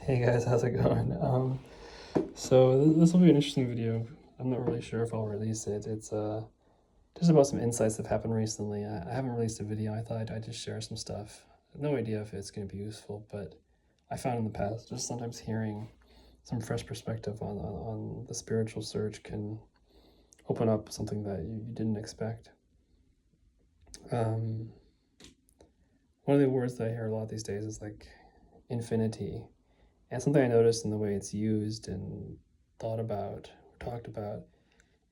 Hey guys, how's it going? This will be an interesting video. I'm not really sure if I'll release it. It's just about some insights that have happened recently. I haven't released a video. I thought I'd just share some stuff. No idea if it's going to be useful, but I found in the past just sometimes hearing some fresh perspective on the spiritual surge can open up something that you didn't expect. One of the words that I hear a lot these days is like infinity. And something I noticed in the way it's used and thought about or talked about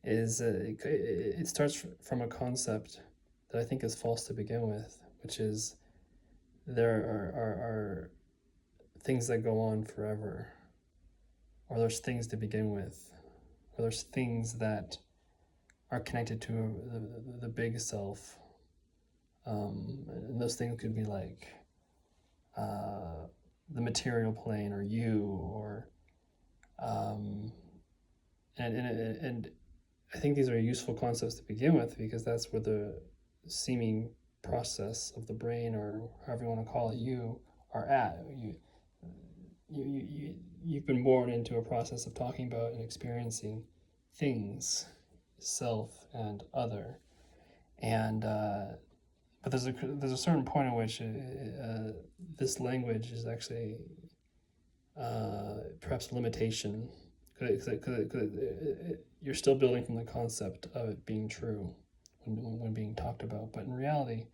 is it starts from a concept that I think is false to begin with, which is there are things that go on forever, or there's things to begin with, or there's things that are connected to the big self. And those things could be like the material plane, or you, or and I think these are useful concepts to begin with because that's where the seeming process of the brain, or however you want to call it, you are at. You've been born into a process of talking about and experiencing things, self and other, and but there's a certain point at which this language is actually perhaps a limitation, because you're still building from the concept of it being true when being talked about. But in reality,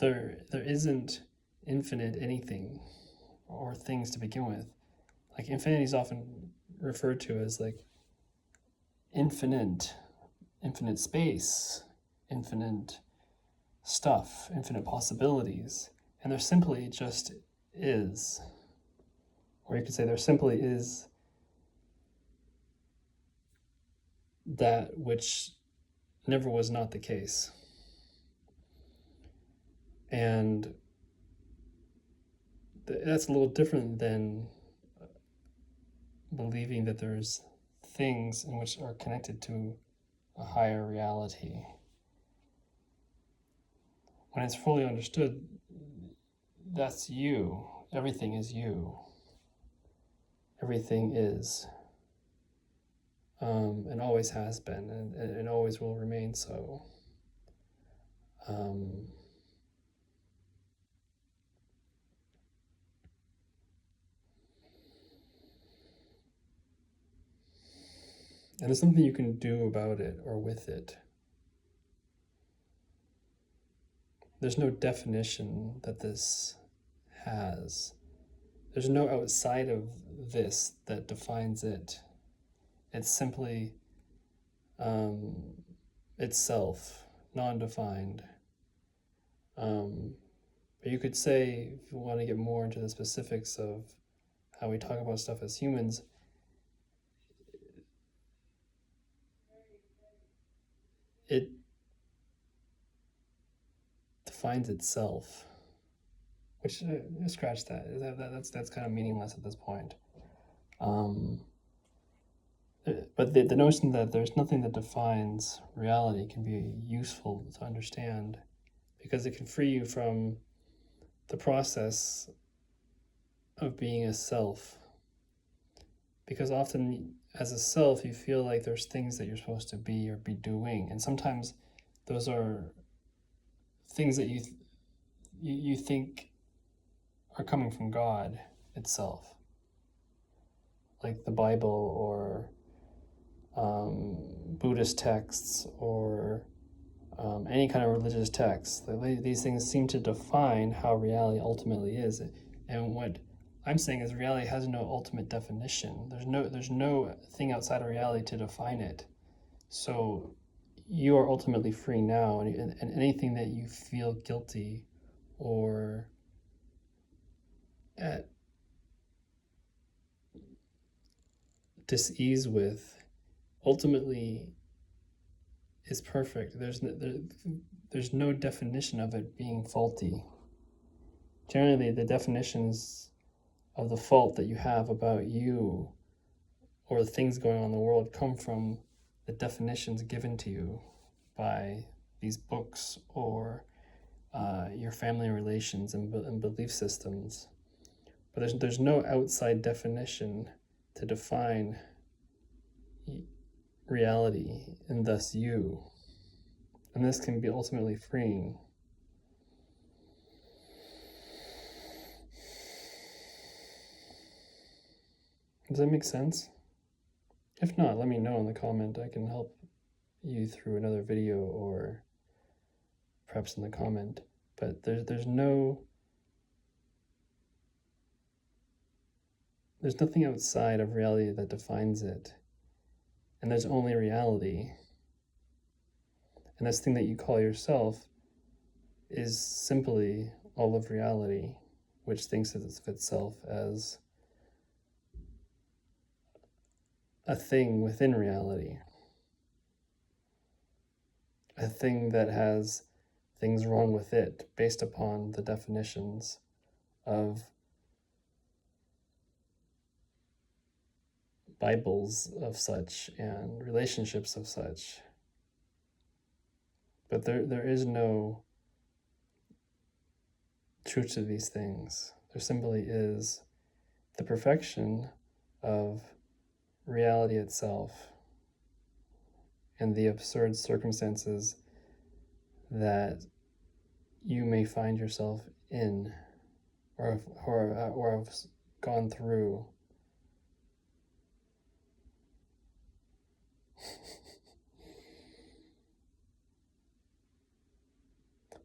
there isn't infinite anything or things to begin with. Like infinity is often referred to as like infinite space, infinite stuff, infinite possibilities, and there simply just is. Or you could say there simply is that which never was not the case. And that's a little different than believing that there's things in which are connected to a higher reality. When it's fully understood, that's you. Everything is you. Everything is, and always has been, and always will remain so. And there's something you can do about it or with it. There's no definition that this has. There's no outside of this that defines it. It's simply itself, non-defined. But you could say, if you want to get more into the specifics of how we talk about stuff as humans, it defines itself. Which, scratch that. That's kind of meaningless at this point. But the notion that there's nothing that defines reality can be useful to understand, because it can free you from the process of being a self. Because often as a self, you feel like there's things that you're supposed to be or be doing. And sometimes those are things that you think are coming from God itself. Like the Bible, or Buddhist texts, or any kind of religious text. These things seem to define how reality ultimately is. And what I'm saying is reality has no ultimate definition. There's no thing outside of reality to define it. So you are ultimately free now, and anything that you feel guilty or at dis-ease with ultimately is perfect. There's no definition of it being faulty. Generally, the definitions of the fault that you have about you or the things going on in the world come from the definitions given to you by these books, or your family relations and belief systems, But there's no outside definition to define reality and thus you. And this can be ultimately freeing. Does that make sense? If not, let me know in the comment. I can help you through another video or perhaps in the comment. But there's nothing outside of reality that defines it. And there's only reality. And this thing that you call yourself is simply all of reality, which thinks of itself as a thing within reality. A thing that has things wrong with it based upon the definitions of Bibles of such and relationships of such. But there is no truth to these things. There simply is the perfection of reality itself and the absurd circumstances that you may find yourself in or have gone through.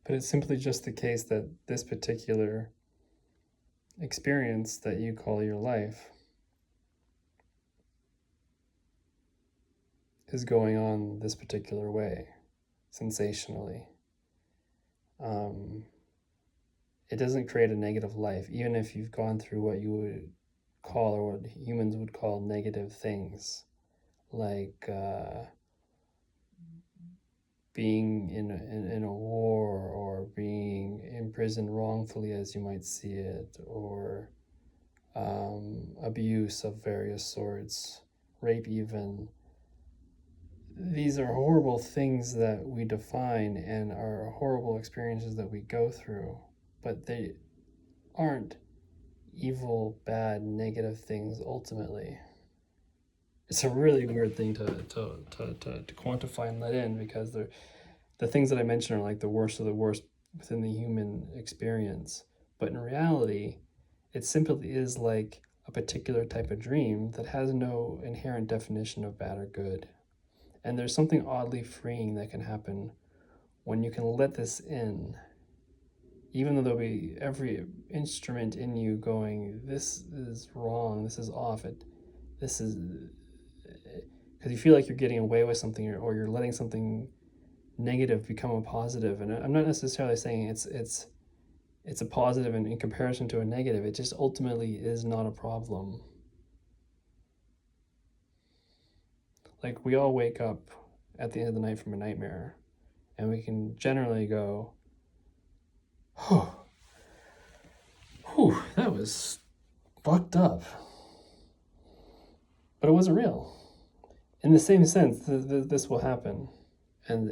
But it's simply just the case that this particular experience that you call your life is going on this particular way, sensationally. It doesn't create a negative life, even if you've gone through what you would call, or what humans would call, negative things, like being in a war, or being imprisoned wrongfully as you might see it, or abuse of various sorts, rape even. These are horrible things that we define and are horrible experiences that we go through, but they aren't evil, bad, negative things ultimately. It's a really weird thing to quantify and let in, because the things that I mentioned are like the worst of the worst within the human experience. But in reality, it simply is like a particular type of dream that has no inherent definition of bad or good. And there's something oddly freeing that can happen when you can let this in, even though there'll be every instrument in you going, this is wrong, this is off, this is, because you feel like you're getting away with something, or you're letting something negative become a positive. And I'm not necessarily saying it's a positive in comparison to a negative. It just ultimately is not a problem. Like, we all wake up at the end of the night from a nightmare, and we can generally go, oh, whew, that was fucked up. But it wasn't real. In the same sense, this will happen. And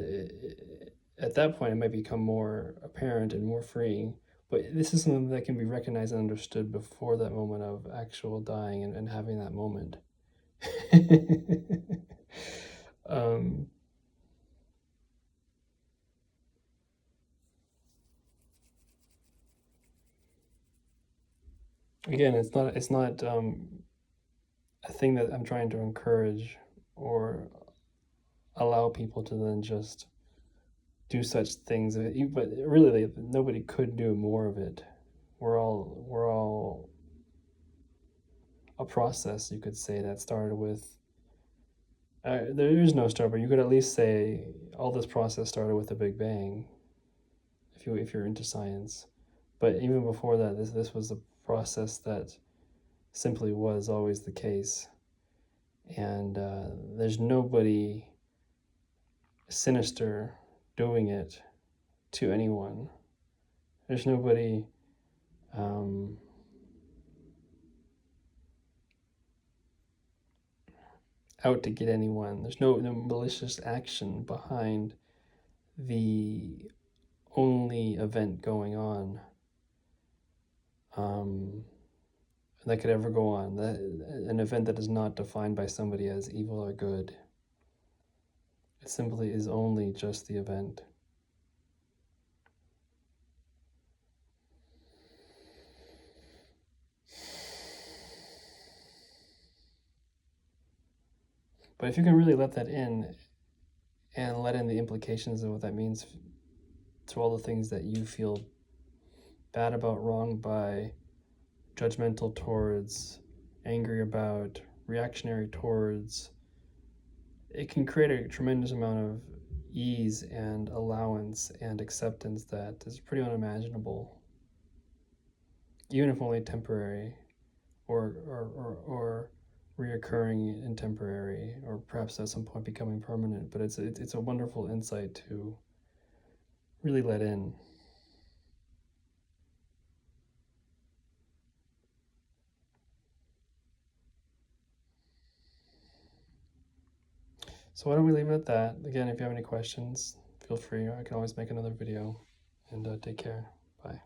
at that point, it might become more apparent and more freeing. But this is something that can be recognized and understood before that moment of actual dying and having that moment. Again, it's not a thing that I'm trying to encourage or allow people to then just do such things. But really, nobody could do more of it. We're all a process, you could say, that started with. There is no start, but you could at least say all this process started with the Big Bang, if you're into science. But even before that, this was a process that simply was always the case. And there's nobody sinister doing it to anyone. There's nobody out to get anyone. There's no malicious action behind the only event going on. that could ever go on. An event that is not defined by somebody as evil or good. It simply is only just the event. But if you can really let that in and let in the implications of what that means to all the things that you feel bad about, wrong by, judgmental towards, angry about, reactionary towards, it can create a tremendous amount of ease and allowance and acceptance that is pretty unimaginable, even if only temporary or reoccurring and temporary, or perhaps at some point becoming permanent. But it's a wonderful insight to really let in. So why don't we leave it at that? Again, if you have any questions, feel free. I can always make another video. And take care. Bye.